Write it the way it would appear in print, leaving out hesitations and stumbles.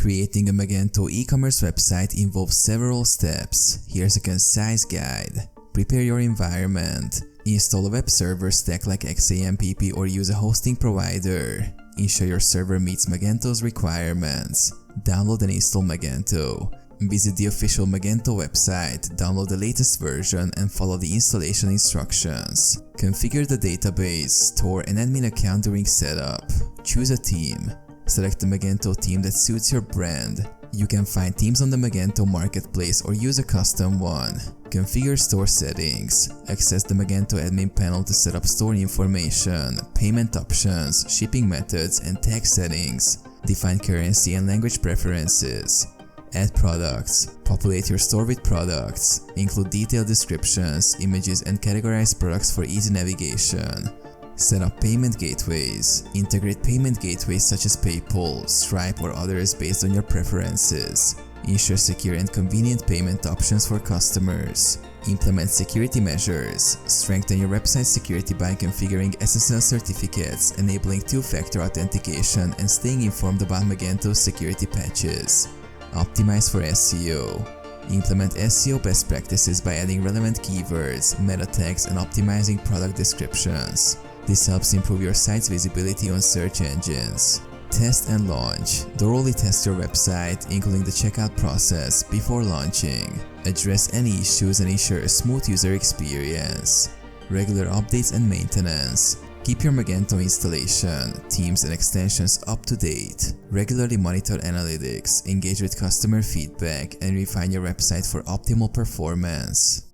Creating a Magento e-commerce website involves several steps. Here's a concise guide. Prepare your environment. Install a web server stack like XAMPP or use a hosting provider. Ensure your server meets Magento's requirements. Download and install Magento. Visit the official Magento website, download the latest version, and follow the installation instructions. Configure the database, store an admin account during setup. Choose a theme. Select the Magento theme that suits your brand. You can find themes on the Magento marketplace or use a custom one. Configure store settings. Access the Magento admin panel to set up store information, payment options, shipping methods, and tag settings. Define currency and language preferences. Add products. Populate your store with products. Include detailed descriptions, images, and categorize products for easy navigation. Set up payment gateways. Integrate payment gateways such as PayPal, Stripe, or others based on your preferences. Ensure secure and convenient payment options for customers. Implement security measures. Strengthen your website security by configuring SSL certificates, enabling two-factor authentication, and staying informed about Magento's security patches. Optimize for SEO. Implement SEO best practices by adding relevant keywords, meta tags, and optimizing product descriptions. This helps improve your site's visibility on search engines. Test and launch. Thoroughly test your website, including the checkout process, before launching. Address any issues and ensure a smooth user experience. Regular updates and maintenance. Keep your Magento installation, themes, and extensions up to date. Regularly monitor analytics, engage with customer feedback, and refine your website for optimal performance.